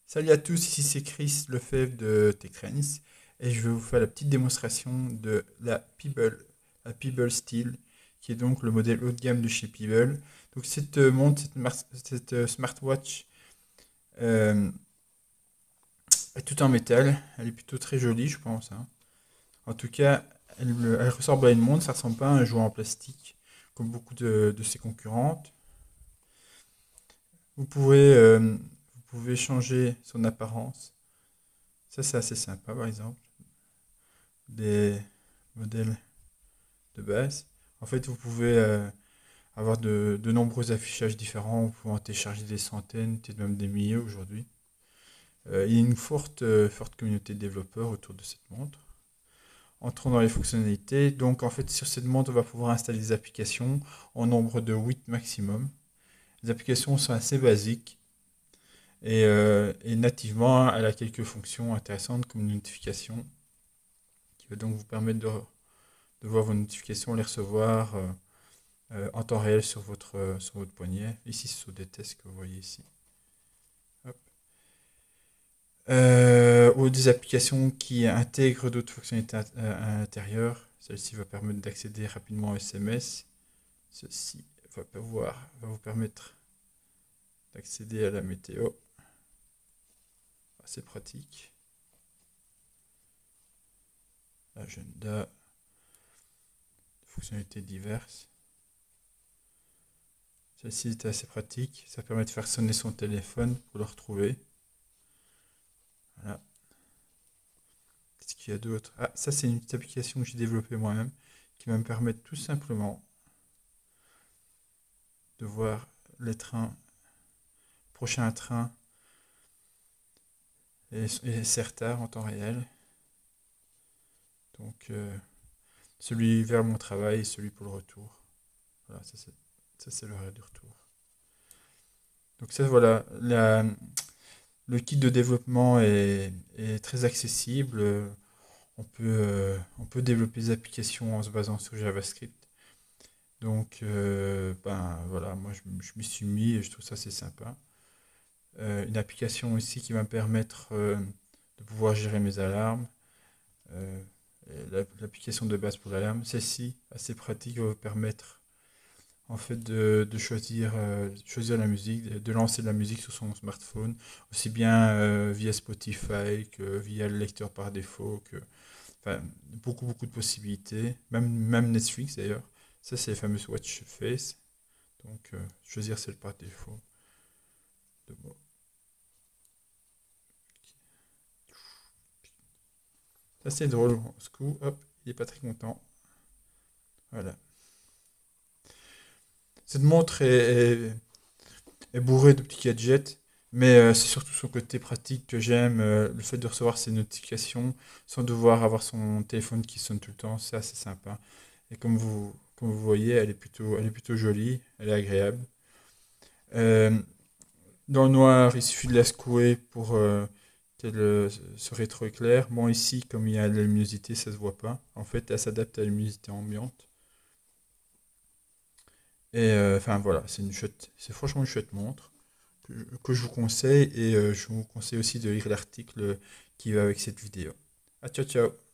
Salut à tous, ici c'est Chris Lefebvre de TechTrends et je vais vous faire la petite démonstration de la Peeble Steel, qui est donc le modèle haut de gamme de chez Peeble. Donc cette montre, cette smartwatch euh, est toute en métal, elle est plutôt très jolie je pense, hein. En tout cas, elle ressemble à une montre, ça ressemble pas à un jouet en plastique comme beaucoup de ses concurrentes. Vous pouvez changer son apparence, ça c'est assez sympa par exemple. Des modèles de base. En fait, vous pouvez avoir de nombreux affichages différents. Vous pouvez en télécharger des centaines, peut-être même des milliers aujourd'hui. Il y a une forte communauté de développeurs autour de cette montre. Entrons dans les fonctionnalités. Donc, en fait, sur cette montre, on va pouvoir installer des applications en nombre de 8 maximum. Les applications sont assez basiques et nativement, elle a quelques fonctions intéressantes comme une notification qui va donc vous permettre de voir vos notifications, les recevoir en temps réel sur votre poignet. Ici, ce sont des tests que vous voyez ici. Hop. Ou des applications qui intègrent d'autres fonctionnalités à l'intérieur. Celle-ci va permettre d'accéder rapidement aux SMS. Ceci va vous permettre d'accéder à la météo. Assez pratique. Agenda, fonctionnalités diverses. Celle-ci est assez pratique. Ça permet de faire sonner son téléphone pour le retrouver. Voilà. Qu'est-ce qu'il y a d'autre? Ah, ça, c'est une petite application que j'ai développée moi-même qui va me permettre tout simplement de voir les trains, prochain train et ses retards en temps réel. Donc, celui vers mon travail et celui pour le retour. Voilà, ça c'est l'horaire du retour. Donc, ça, voilà. Le kit de développement est très accessible. On peut développer des applications en se basant sur JavaScript. Donc, ben voilà, moi je m'y suis mis et je trouve ça assez sympa. Une application aussi qui va me permettre de pouvoir gérer mes alarmes. Euh, L'application de base pour l'alarme, celle-ci, assez pratique, va vous permettre en fait de choisir la musique, de lancer de la musique sur son smartphone, aussi bien via Spotify que via le lecteur par défaut, enfin, beaucoup de possibilités, même Netflix d'ailleurs. Ça, c'est les fameuses Watch Face. Donc, choisir celle par défaut. De bon. Ça, c'est drôle. Ce coup, hop, il est pas très content. Voilà. Cette montre est bourrée de petits gadgets, mais c'est surtout son côté pratique que j'aime. Le fait de recevoir ses notifications sans devoir avoir son téléphone qui sonne tout le temps, c'est assez sympa. Et comme vous voyez, elle est plutôt jolie, elle est agréable. Euh, Dans le noir, il suffit de la secouer pour qu'elle se rétroéclaire. Bon, ici, comme il y a de la luminosité, ça se voit pas. En fait, elle s'adapte à la luminosité ambiante. Et enfin voilà, c'est franchement une chouette montre que je vous conseille et je vous conseille aussi de lire l'article qui va avec cette vidéo. Ah, ciao ciao!